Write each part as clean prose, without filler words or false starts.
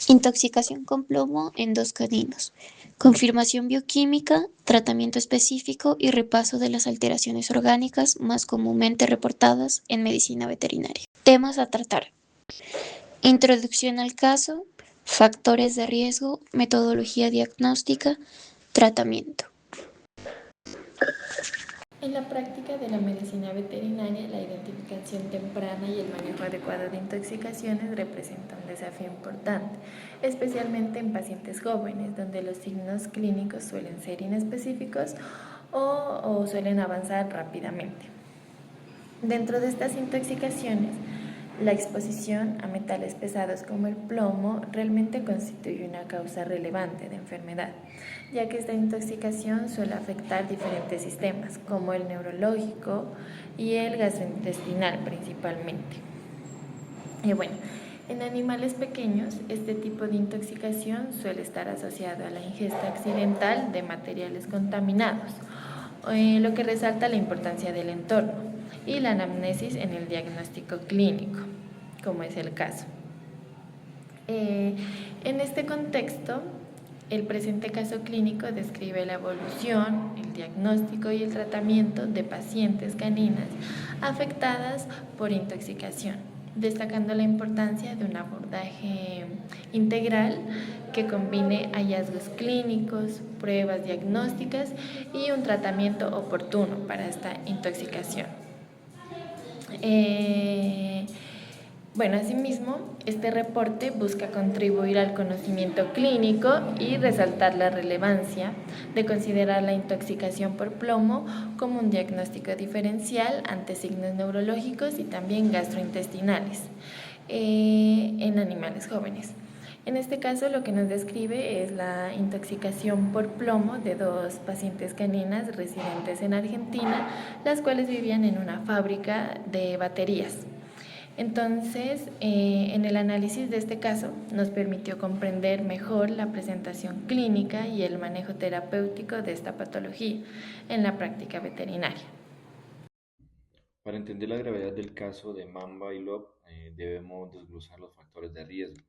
Intoxicación con plomo en dos caninos. Confirmación bioquímica, tratamiento específico y repaso de las alteraciones orgánicas más comúnmente reportadas en medicina veterinaria. Temas a tratar. Introducción al caso, factores de riesgo, metodología diagnóstica, tratamiento. En la práctica de la medicina veterinaria, la identificación temprana y el manejo adecuado de intoxicaciones representa un desafío importante, especialmente en pacientes jóvenes, donde los signos clínicos suelen ser inespecíficos o suelen avanzar rápidamente. Dentro de estas intoxicaciones, la exposición a metales pesados como el plomo realmente constituye una causa relevante de enfermedad, ya que esta intoxicación suele afectar diferentes sistemas, como el neurológico y el gastrointestinal principalmente. Y bueno, en animales pequeños, este tipo de intoxicación suele estar asociado a la ingesta accidental de materiales contaminados, lo que resalta la importancia del entorno y la anamnesis en el diagnóstico clínico, como es el caso. En este contexto, el presente caso clínico describe la evolución, el diagnóstico y el tratamiento de pacientes caninas afectadas por intoxicación, destacando la importancia de un abordaje integral que combine hallazgos clínicos, pruebas diagnósticas y un tratamiento oportuno para esta intoxicación. Asimismo, este reporte busca contribuir al conocimiento clínico y resaltar la relevancia de considerar la intoxicación por plomo como un diagnóstico diferencial ante signos neurológicos y también gastrointestinales en animales jóvenes. En este caso, lo que nos describe es la intoxicación por plomo de dos pacientes caninas residentes en Argentina, las cuales vivían en una fábrica de baterías. Entonces, en el análisis de este caso nos permitió comprender mejor la presentación clínica y el manejo terapéutico de esta patología en la práctica veterinaria. Para entender la gravedad del caso de Mamba y Lop, debemos desglosar los factores de riesgo.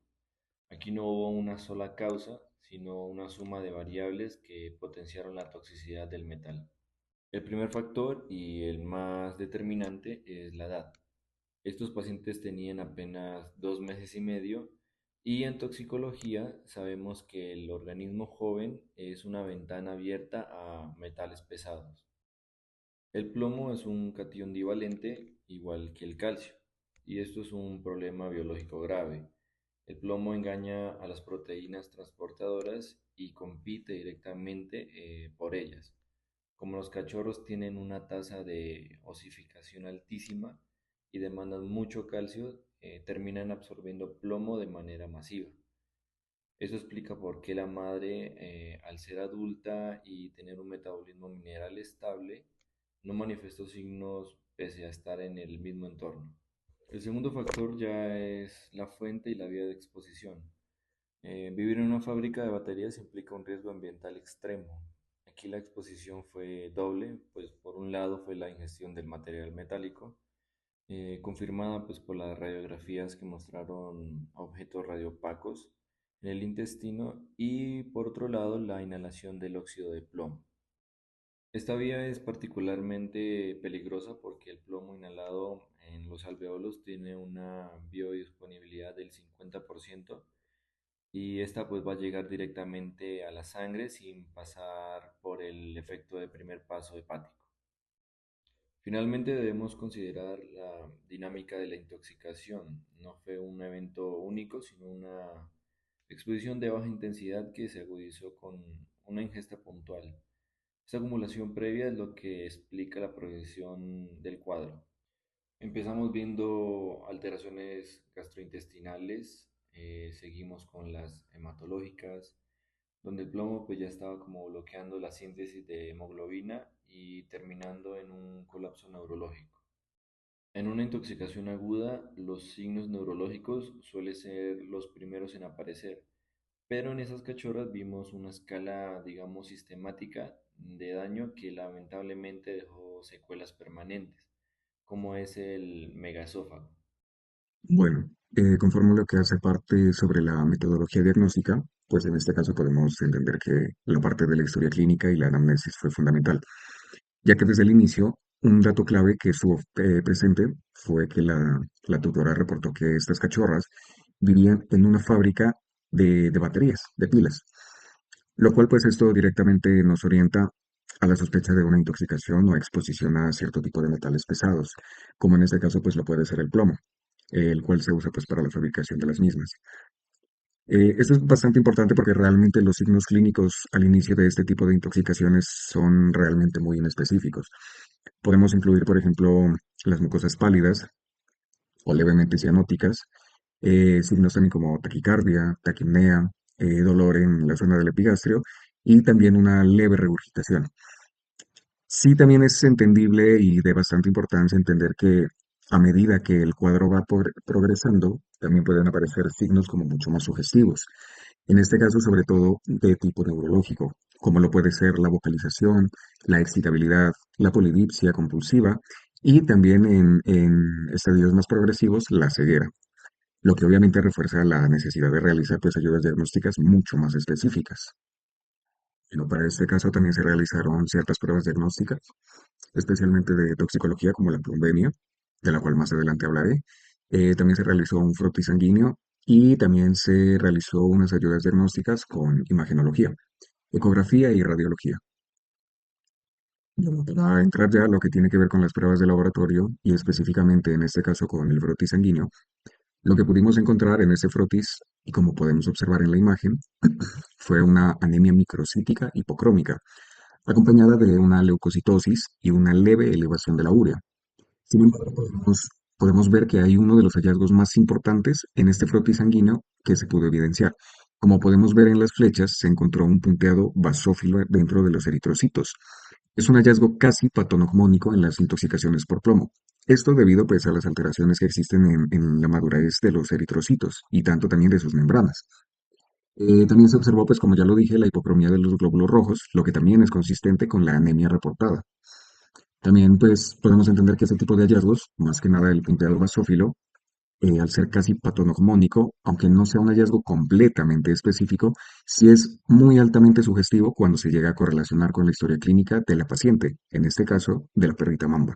Aquí no hubo una sola causa, sino una suma de variables que potenciaron la toxicidad del metal. El primer factor y el más determinante es la edad. Estos pacientes tenían apenas 2 meses y medio y en toxicología sabemos que el organismo joven es una ventana abierta a metales pesados. El plomo es un catión divalente igual que el calcio y esto es un problema biológico grave. El plomo engaña a las proteínas transportadoras y compite directamente por ellas. Como los cachorros tienen una tasa de osificación altísima y demandan mucho calcio, terminan absorbiendo plomo de manera masiva. Eso explica por qué la madre, al ser adulta y tener un metabolismo mineral estable, no manifestó signos pese a estar en el mismo entorno. El segundo factor ya es la fuente y la vía de exposición. Vivir en una fábrica de baterías implica un riesgo ambiental extremo. Aquí la exposición fue doble, pues por un lado fue la ingestión del material metálico, confirmada pues por las radiografías que mostraron objetos radiopacos en el intestino y por otro lado la inhalación del óxido de plomo. Esta vía es particularmente peligrosa porque el plomo inhalado en los alveolos tiene una biodisponibilidad del 50% y esta pues va a llegar directamente a la sangre sin pasar por el efecto de primer paso hepático. Finalmente debemos considerar la dinámica de la intoxicación. No fue un evento único, sino una exposición de baja intensidad que se agudizó con una ingesta puntual. Esta acumulación previa es lo que explica la progresión del cuadro. Empezamos viendo alteraciones gastrointestinales, seguimos con las hematológicas, donde el plomo pues ya estaba como bloqueando la síntesis de hemoglobina y terminando en un colapso neurológico. En una intoxicación aguda, los signos neurológicos suelen ser los primeros en aparecer, pero en esas cachorras vimos una escala, digamos, sistemática de daño que lamentablemente dejó secuelas permanentes, como es el megaesófago. Bueno, Conforme lo que hace parte sobre la metodología diagnóstica, pues en este caso podemos entender que la parte de la historia clínica y la anamnesis fue fundamental, ya que desde el inicio un dato clave que estuvo presente fue que la tutora reportó que estas cachorras vivían en una fábrica de baterías, de pilas, lo cual pues esto directamente nos orienta a la sospecha de una intoxicación o exposición a cierto tipo de metales pesados, como en este caso pues lo puede ser el plomo, el cual se usa pues para la fabricación de las mismas. Esto es bastante importante porque realmente los signos clínicos al inicio de este tipo de intoxicaciones son realmente muy inespecíficos. Podemos incluir, por ejemplo, las mucosas pálidas o levemente cianóticas, signos también como taquicardia, taquipnea, dolor en la zona del epigastrio y también una leve regurgitación. Sí, también es entendible y de bastante importancia entender que a medida que el cuadro va progresando, también pueden aparecer signos como mucho más sugestivos. En este caso, sobre todo de tipo neurológico, como lo puede ser la vocalización, la excitabilidad, la polidipsia compulsiva y también en estadios más progresivos, la ceguera, lo que obviamente refuerza la necesidad de realizar pues ayudas diagnósticas mucho más específicas. Bueno, para este caso también se realizaron ciertas pruebas diagnósticas, especialmente de toxicología como la plombemia, de la cual más adelante hablaré. También se realizó un frotis sanguíneo y también se realizó unas ayudas diagnósticas con imagenología, ecografía y radiología. Bueno, para entrar ya a lo que tiene que ver con las pruebas de laboratorio y específicamente en este caso con el frotis sanguíneo, lo que pudimos encontrar en ese frotis, y como podemos observar en la imagen, fue una anemia microcítica hipocrómica, acompañada de una leucocitosis y una leve elevación de la urea. Sin embargo, podemos ver que hay uno de los hallazgos más importantes en este frotis sanguíneo que se pudo evidenciar. Como podemos ver en las flechas, se encontró un punteado basófilo dentro de los eritrocitos. Es un hallazgo casi patognomónico en las intoxicaciones por plomo. Esto debido pues a las alteraciones que existen en la madurez de los eritrocitos y tanto también de sus membranas. También se observó, pues como ya lo dije, la hipocromía de los glóbulos rojos, lo que también es consistente con la anemia reportada. También pues podemos entender que este tipo de hallazgos, más que nada el punteado basófilo, al ser casi patognomónico, aunque no sea un hallazgo completamente específico, sí es muy altamente sugestivo cuando se llega a correlacionar con la historia clínica de la paciente, en este caso de la perrita mamba.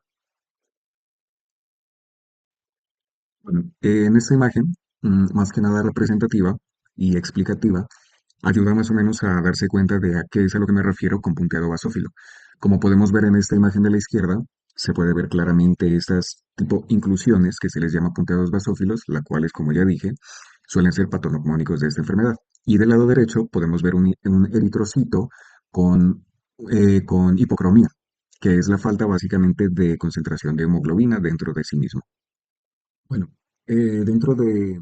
Bueno, en esta imagen, más que nada representativa y explicativa, ayuda más o menos a darse cuenta de a qué es a lo que me refiero con punteado basófilo. Como podemos ver en esta imagen de la izquierda, se puede ver claramente estas tipo inclusiones que se les llama punteados basófilos, las cuales, como ya dije, suelen ser patognomónicos de esta enfermedad. Y del lado derecho podemos ver un eritrocito con, con hipocromía, que es la falta básicamente de concentración de hemoglobina dentro de sí mismo. Bueno, dentro de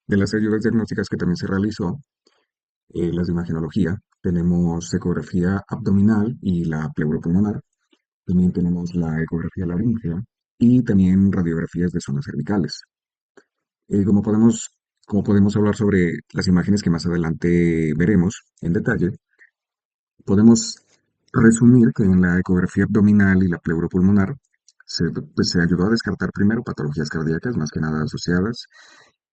las ayudas diagnósticas que también se realizó, las de imagenología, tenemos ecografía abdominal y la pleuropulmonar, también tenemos la ecografía laríngea y también radiografías de zonas cervicales. Eh, como podemos, como podemos hablar sobre las imágenes que más adelante veremos en detalle, podemos resumir que en la ecografía abdominal y la pleuropulmonar se ayudó a descartar primero patologías cardíacas, más que nada asociadas,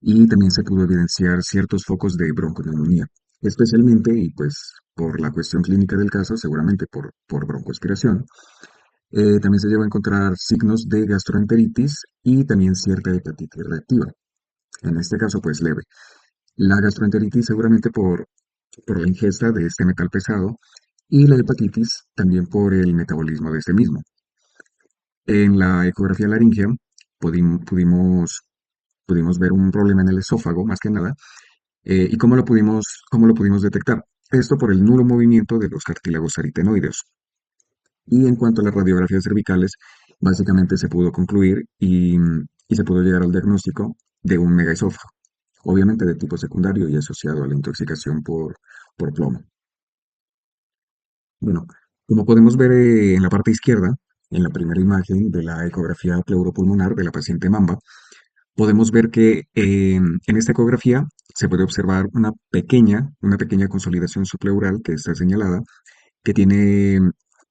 y también se pudo evidenciar ciertos focos de bronconeumonía, especialmente, y pues por la cuestión clínica del caso, seguramente por broncoaspiración. También se llegó a encontrar signos de gastroenteritis y también cierta hepatitis reactiva, en este caso pues leve. La gastroenteritis seguramente por la ingesta de este metal pesado y la hepatitis también por el metabolismo de este mismo. En la ecografía laringea pudimos ver un problema en el esófago, más que nada, y cómo lo pudimos detectar. Esto por el nulo movimiento de los cartílagos aritenoideos. Y en cuanto a las radiografías cervicales, básicamente se pudo concluir y se pudo llegar al diagnóstico de un megaesófago, obviamente de tipo secundario y asociado a la intoxicación por plomo. Bueno, como podemos ver en la parte izquierda, en la primera imagen de la ecografía pleuropulmonar de la paciente Mamba, podemos ver que en esta ecografía se puede observar una pequeña consolidación subpleural que está señalada, que tiene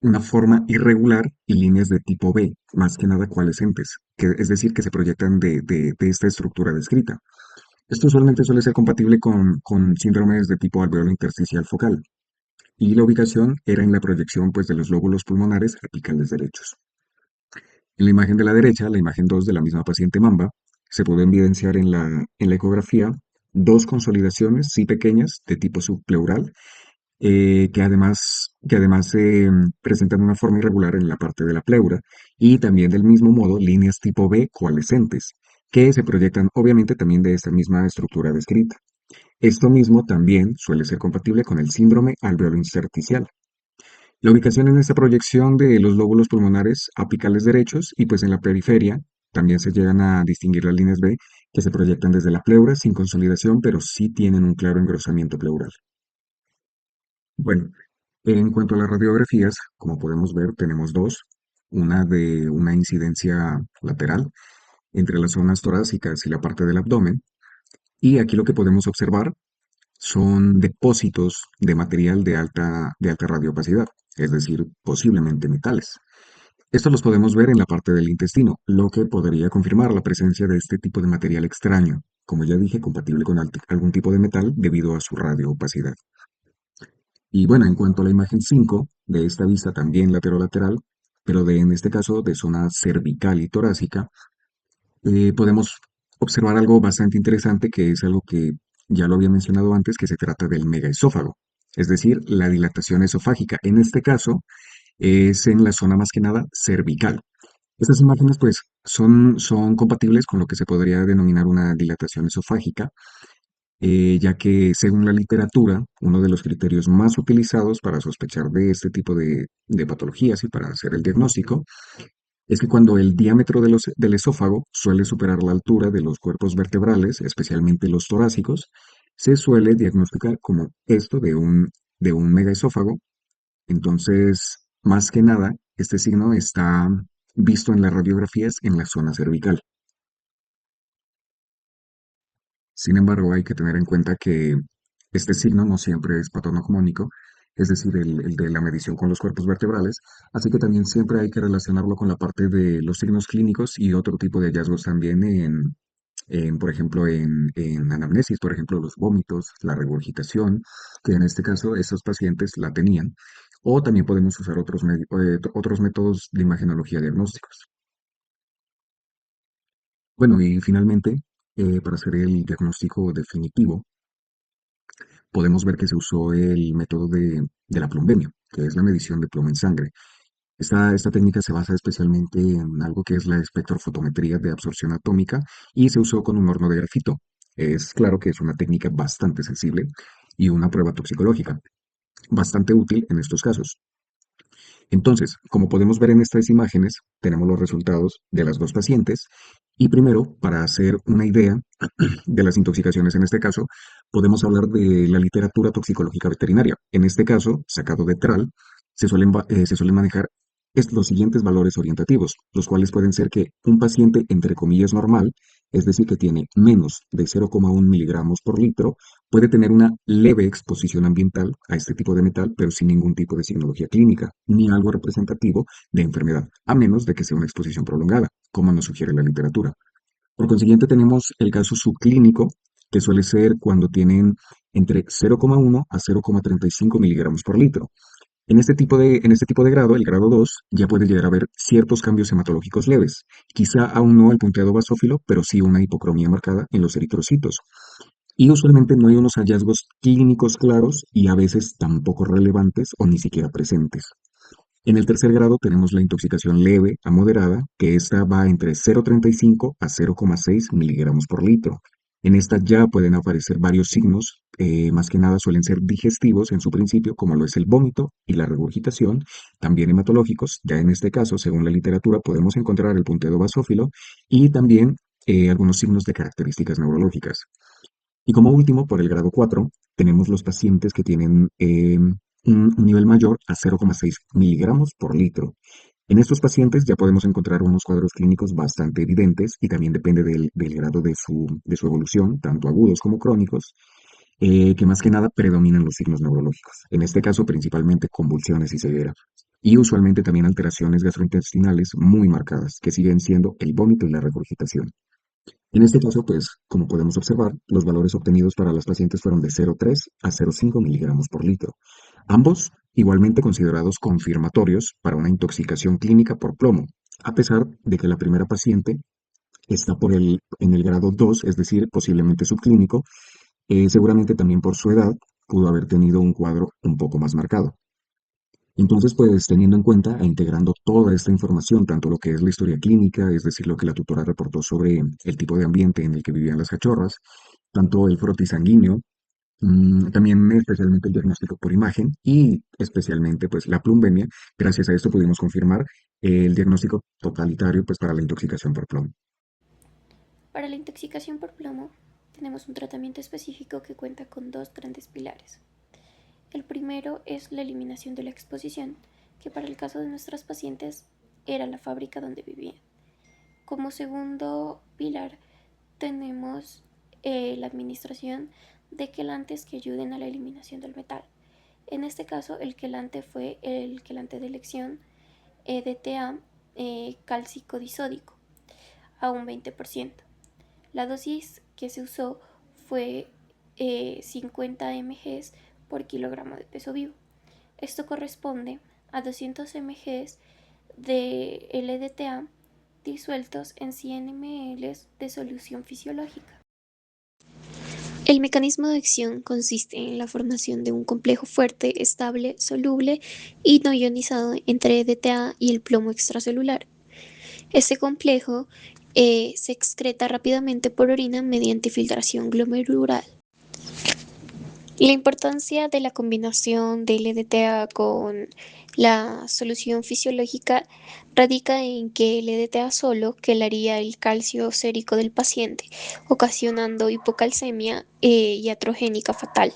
una forma irregular y líneas de tipo B, más que nada coalescentes, es decir, que se proyectan de esta estructura descrita. Esto usualmente suele ser compatible con síndromes de tipo alveolo intersticial focal, y la ubicación era en la proyección pues, de los lóbulos pulmonares apicales derechos. En la imagen de la derecha, la imagen 2 de la misma paciente Mamba, se puede evidenciar en la ecografía dos consolidaciones, sí pequeñas, de tipo subpleural, que además presentan una forma irregular en la parte de la pleura y también del mismo modo líneas tipo B coalescentes, que se proyectan obviamente también de esta misma estructura descrita. Esto mismo también suele ser compatible con el síndrome alveolo-intersticial. La ubicación en esta proyección de los lóbulos pulmonares apicales derechos y pues en la periferia también se llegan a distinguir las líneas B que se proyectan desde la pleura sin consolidación, pero sí tienen un claro engrosamiento pleural. Bueno, en cuanto a las radiografías, como podemos ver, tenemos dos, una de una incidencia lateral entre las zonas torácicas y la parte del abdomen, y aquí lo que podemos observar son depósitos de material de alta radiopacidad, es decir, posiblemente metales. Estos los podemos ver en la parte del intestino, lo que podría confirmar la presencia de este tipo de material extraño, como ya dije, compatible con algún tipo de metal debido a su radioopacidad. Y bueno, en cuanto a la imagen 5 de esta vista también lateral, pero en este caso de zona cervical y torácica, podemos observar algo bastante interesante que es algo que ya lo había mencionado antes, que se trata del megaesófago, es decir, la dilatación esofágica. En este caso es en la zona más que nada cervical. Estas imágenes pues son compatibles con lo que se podría denominar una dilatación esofágica, ya que según la literatura, uno de los criterios más utilizados para sospechar de este tipo de patologías y para hacer el diagnóstico es que cuando el diámetro del esófago suele superar la altura de los cuerpos vertebrales, especialmente los torácicos, se suele diagnosticar como esto de un megaesófago. Entonces, más que nada, este signo está visto en las radiografías en la zona cervical. Sin embargo, hay que tener en cuenta que este signo no siempre es patognomónico, es decir, el de la medición con los cuerpos vertebrales, así que también siempre hay que relacionarlo con la parte de los signos clínicos y otro tipo de hallazgos también por ejemplo, en anamnesis, por ejemplo, los vómitos, la regurgitación, que en este caso esos pacientes la tenían, o también podemos usar otros métodos de imagenología diagnósticos. Bueno, y finalmente, para hacer el diagnóstico definitivo, podemos ver que se usó el método de la plumbemia, que es la medición de plomo en sangre. Esta técnica se basa especialmente en algo que es la espectrofotometría de absorción atómica y se usó con un horno de grafito. Es claro que es una técnica bastante sensible y una prueba toxicológica, bastante útil en estos casos. Entonces, como podemos ver en estas imágenes, tenemos los resultados de las dos pacientes y primero, para hacer una idea de las intoxicaciones en este caso, podemos hablar de la literatura toxicológica veterinaria. En este caso, sacado de TRAL, se suelen manejar los siguientes valores orientativos, los cuales pueden ser que un paciente, entre comillas, normal, es decir, que tiene menos de 0,1 miligramos por litro, puede tener una leve exposición ambiental a este tipo de metal, pero sin ningún tipo de signología clínica, ni algo representativo de enfermedad, a menos de que sea una exposición prolongada, como nos sugiere la literatura. Por consiguiente, tenemos el caso subclínico, que suele ser cuando tienen entre 0,1 a 0,35 miligramos por litro. En este tipo de grado, el grado 2, ya puede llegar a haber ciertos cambios hematológicos leves. Quizá aún no el punteado basófilo, pero sí una hipocromía marcada en los eritrocitos. Y usualmente no hay unos hallazgos clínicos claros y a veces tampoco relevantes o ni siquiera presentes. En el tercer grado tenemos la intoxicación leve a moderada, que esta va entre 0,35 a 0,6 miligramos por litro. En esta ya pueden aparecer varios signos, más que nada suelen ser digestivos en su principio, como lo es el vómito y la regurgitación, también hematológicos. Ya en este caso, según la literatura, podemos encontrar el punteo basófilo y también algunos signos de características neurológicas. Y como último, por el grado 4, tenemos los pacientes que tienen un nivel mayor a 0,6 miligramos por litro. En estos pacientes ya podemos encontrar unos cuadros clínicos bastante evidentes y también depende del grado de su evolución, tanto agudos como crónicos, que más que nada predominan los signos neurológicos. En este caso, principalmente convulsiones y ceguera. y usualmente también alteraciones gastrointestinales muy marcadas, que siguen siendo el vómito y la regurgitación. En este caso, pues, como podemos observar, los valores obtenidos para las pacientes fueron de 0,3 a 0,5 miligramos por litro, ambos igualmente considerados confirmatorios para una intoxicación clínica por plomo, a pesar de que la primera paciente está en el grado 2, es decir, posiblemente subclínico, seguramente también por su edad pudo haber tenido un cuadro un poco más marcado. Entonces, pues teniendo en cuenta e integrando toda esta información, tanto lo que es la historia clínica, es decir, lo que la tutora reportó sobre el tipo de ambiente en el que vivían las cachorras, tanto el frotis sanguíneo, también especialmente el diagnóstico por imagen y especialmente pues la plumbemia, gracias a esto pudimos confirmar el diagnóstico totalitario pues para la intoxicación por plomo. Para la intoxicación por plomo, tenemos un tratamiento específico que cuenta con dos grandes pilares. El primero es la eliminación de la exposición, que para el caso de nuestras pacientes era la fábrica donde vivían. Como segundo pilar tenemos la administración de quelantes que ayuden a la eliminación del metal. En este caso, el quelante fue el quelante de elección EDTA cálcico disódico a un 20%. La dosis que se usó fue 50 mg por kilogramo de peso vivo. Esto corresponde a 200 mg de LDTA disueltos en 100 ml de solución fisiológica. El mecanismo de acción consiste en la formación de un complejo fuerte, estable, soluble y no ionizado entre EDTA y el plomo extracelular. Este complejo se excreta rápidamente por orina mediante filtración glomerular. La importancia de la combinación del EDTA con la solución fisiológica radica en que el EDTA solo quelaría el calcio sérico del paciente, ocasionando hipocalcemia iatrogénica fatal.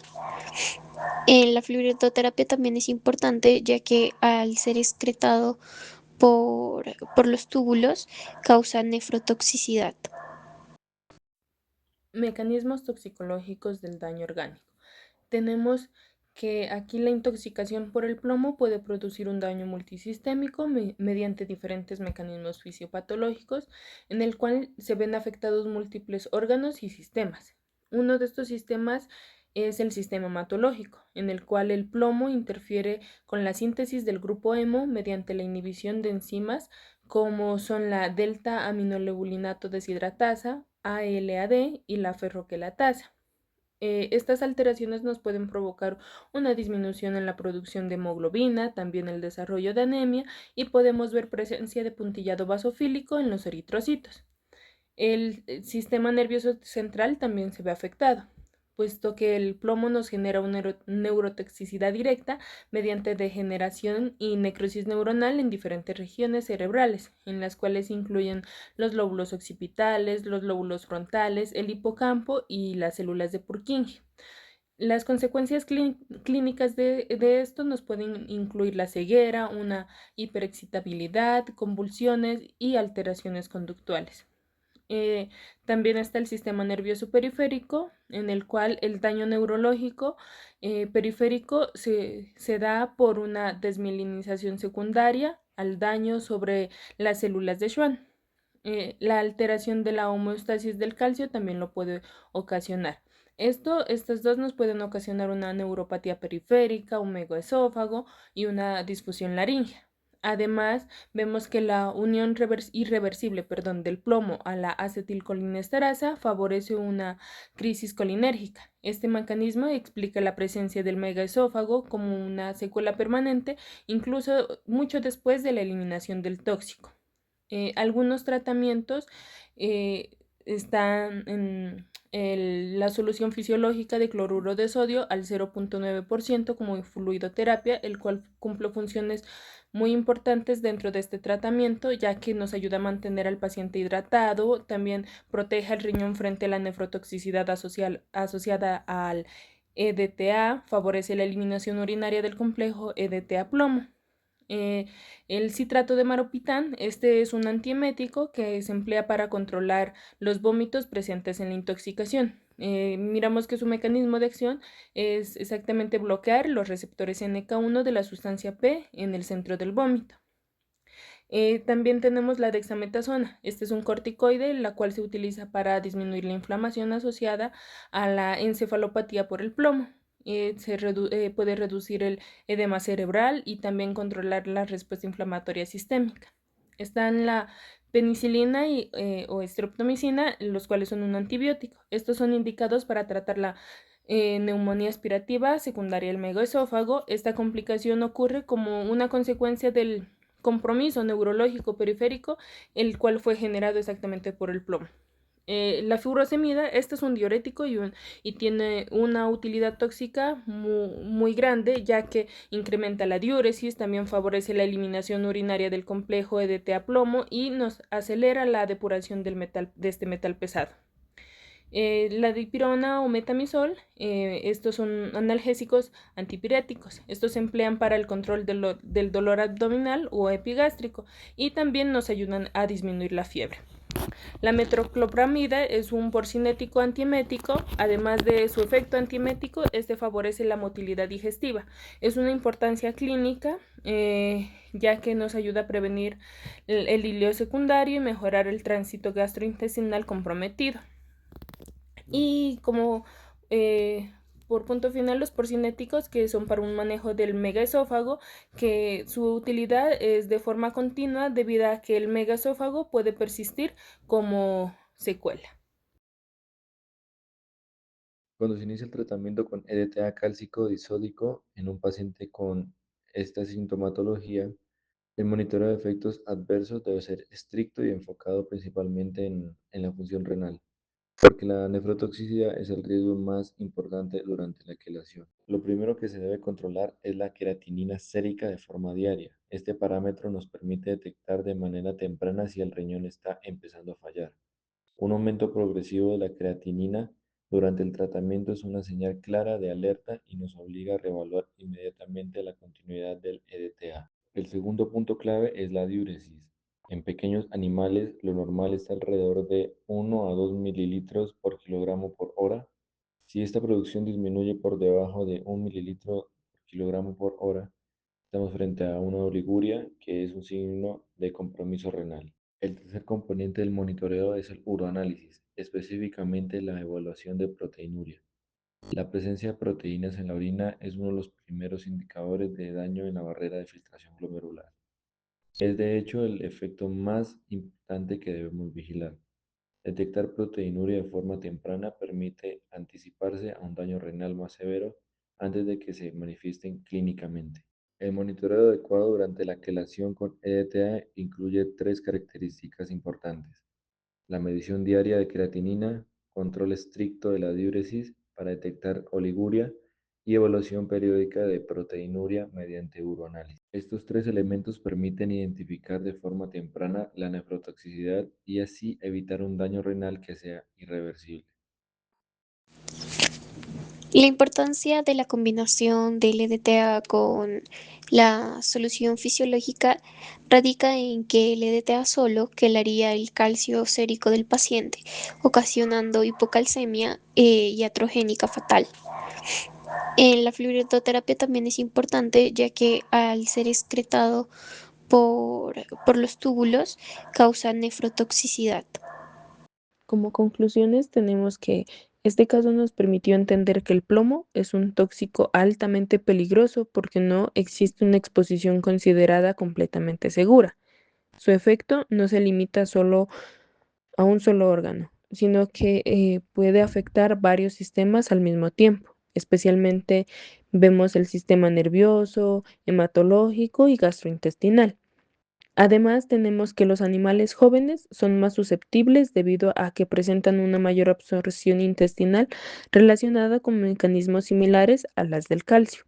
En la fluidoterapia también es importante, ya que al ser excretado por los túbulos causa nefrotoxicidad. Mecanismos toxicológicos del daño orgánico. Tenemos que aquí la intoxicación por el plomo puede producir un daño multisistémico mediante diferentes mecanismos fisiopatológicos en el cual se ven afectados múltiples órganos y sistemas. Uno de estos sistemas es el sistema hematológico, en el cual el plomo interfiere con la síntesis del grupo hemo mediante la inhibición de enzimas como son la delta-aminolebulinato deshidratasa, ALAD y la ferroquelatasa. Estas alteraciones nos pueden provocar una disminución en la producción de hemoglobina, también el desarrollo de anemia y podemos ver presencia de puntillado basofílico en los eritrocitos. El sistema nervioso central también se ve afectado, puesto que el plomo nos genera una neurotoxicidad directa mediante degeneración y necrosis neuronal en diferentes regiones cerebrales, en las cuales incluyen los lóbulos occipitales, los lóbulos frontales, el hipocampo y las células de Purkinje. Las consecuencias clínicas de esto nos pueden incluir la ceguera, una hiperexcitabilidad, convulsiones y alteraciones conductuales. También está el sistema nervioso periférico, en el cual el daño neurológico periférico se da por una desmielinización secundaria al daño sobre las células de Schwann. La alteración de la homeostasis del calcio también lo puede ocasionar. Estas dos nos pueden ocasionar una neuropatía periférica, un megaesófago y una disfunción laríngea. Además, vemos que la unión irreversible del plomo a la acetilcolinesterasa favorece una crisis colinérgica. Este mecanismo explica la presencia del megaesófago como una secuela permanente, incluso mucho después de la eliminación del tóxico. Algunos tratamientos están en la solución fisiológica de cloruro de sodio al 0,9% como fluidoterapia, el cual cumple funciones muy importantes dentro de este tratamiento, ya que nos ayuda a mantener al paciente hidratado, también protege al riñón frente a la nefrotoxicidad asociada al EDTA, favorece la eliminación urinaria del complejo EDTA-plomo. El citrato de maropitán, este es un antiemético que se emplea para controlar los vómitos presentes en la intoxicación. Miramos que su mecanismo de acción es exactamente bloquear los receptores NK1 de la sustancia P en el centro del vómito. También tenemos la dexametasona. Este es un corticoide, la cual se utiliza para disminuir la inflamación asociada a la encefalopatía por el plomo. Puede reducir el edema cerebral y también controlar la respuesta inflamatoria sistémica. Están la penicilina o streptomicina, los cuales son un antibiótico. Estos son indicados para tratar la neumonía aspirativa secundaria al megaesófago. Esta complicación ocurre como una consecuencia del compromiso neurológico periférico, el cual fue generado exactamente por el plomo. La furosemida, este es un diurético y tiene una utilidad tóxica muy grande, ya que incrementa la diuresis, también favorece la eliminación urinaria del complejo EDTA-plomo y nos acelera la depuración de este metal pesado. La dipirona o metamizol, estos son analgésicos antipiréticos. Estos se emplean para el control del dolor abdominal o epigástrico y también nos ayudan a disminuir la fiebre. La metoclopramida es un porcinético antiemético. Además de su efecto antiemético, este favorece la motilidad digestiva. Es una importancia clínica, ya que nos ayuda a prevenir el ilio secundario y mejorar el tránsito gastrointestinal comprometido. Y como por punto final, los porcinéticos, que son para un manejo del megaesófago, que su utilidad es de forma continua debido a que el megaesófago puede persistir como secuela. Cuando se inicia el tratamiento con EDTA cálcico disódico en un paciente con esta sintomatología, el monitoreo de efectos adversos debe ser estricto y enfocado principalmente en la función renal, porque la nefrotoxicidad es el riesgo más importante durante la quelación. Lo primero que se debe controlar es la creatinina sérica de forma diaria. Este parámetro nos permite detectar de manera temprana si el riñón está empezando a fallar. Un aumento progresivo de la creatinina durante el tratamiento es una señal clara de alerta y nos obliga a reevaluar inmediatamente la continuidad del EDTA. El segundo punto clave es la diuresis. En pequeños animales, lo normal está alrededor de 1 a 2 mililitros por kilogramo por hora. Si esta producción disminuye por debajo de 1 mililitro por kilogramo por hora, estamos frente a una oliguria, que es un signo de compromiso renal. El tercer componente del monitoreo es el uroanálisis, específicamente la evaluación de proteinuria. La presencia de proteínas en la orina es uno de los primeros indicadores de daño en la barrera de filtración glomerular. Es de hecho el efecto más importante que debemos vigilar. Detectar proteinuria de forma temprana permite anticiparse a un daño renal más severo antes de que se manifiesten clínicamente. El monitoreo adecuado durante la quelación con EDTA incluye tres características importantes: la medición diaria de creatinina, control estricto de la diuresis para detectar oliguria y evaluación periódica de proteinuria mediante uroanálisis. Estos tres elementos permiten identificar de forma temprana la nefrotoxicidad y así evitar un daño renal que sea irreversible. La importancia de la combinación del EDTA con la solución fisiológica radica en que el EDTA solo quelaría el calcio sérico del paciente, ocasionando hipocalcemia iatrogénica fatal. La fluoridoterapia también es importante, ya que al ser excretado por los túbulos causa nefrotoxicidad. Como conclusiones, tenemos que este caso nos permitió entender que el plomo es un tóxico altamente peligroso porque no existe una exposición considerada completamente segura. Su efecto no se limita solo a un solo órgano, sino que puede afectar varios sistemas al mismo tiempo. Especialmente vemos el sistema nervioso, hematológico y gastrointestinal. Además, tenemos que los animales jóvenes son más susceptibles debido a que presentan una mayor absorción intestinal relacionada con mecanismos similares a las del calcio.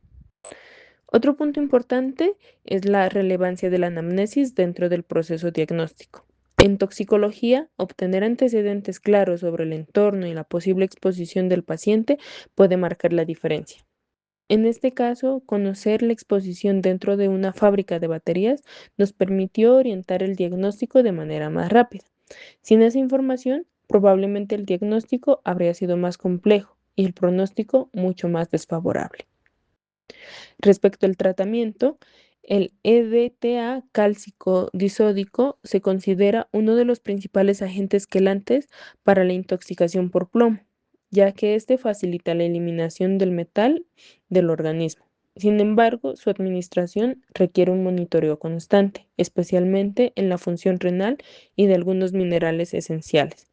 Otro punto importante es la relevancia de la anamnesis dentro del proceso diagnóstico. En toxicología, obtener antecedentes claros sobre el entorno y la posible exposición del paciente puede marcar la diferencia. En este caso, conocer la exposición dentro de una fábrica de baterías nos permitió orientar el diagnóstico de manera más rápida. Sin esa información, probablemente el diagnóstico habría sido más complejo y el pronóstico mucho más desfavorable. Respecto al tratamiento, el EDTA cálcico disódico se considera uno de los principales agentes quelantes para la intoxicación por plomo, ya que este facilita la eliminación del metal del organismo. Sin embargo, su administración requiere un monitoreo constante, especialmente en la función renal y de algunos minerales esenciales,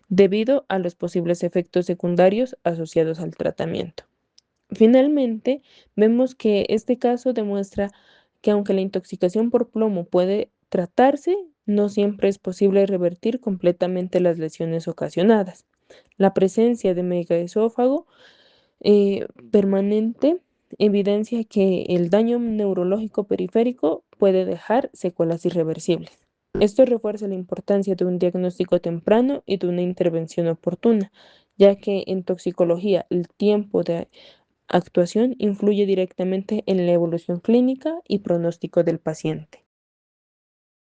debido a los posibles efectos secundarios asociados al tratamiento. Finalmente, vemos que este caso demuestra que aunque la intoxicación por plomo puede tratarse, no siempre es posible revertir completamente las lesiones ocasionadas. La presencia de megaesófago permanente evidencia que el daño neurológico periférico puede dejar secuelas irreversibles. Esto refuerza la importancia de un diagnóstico temprano y de una intervención oportuna, ya que en toxicología el tiempo de actuación influye directamente en la evolución clínica y pronóstico del paciente.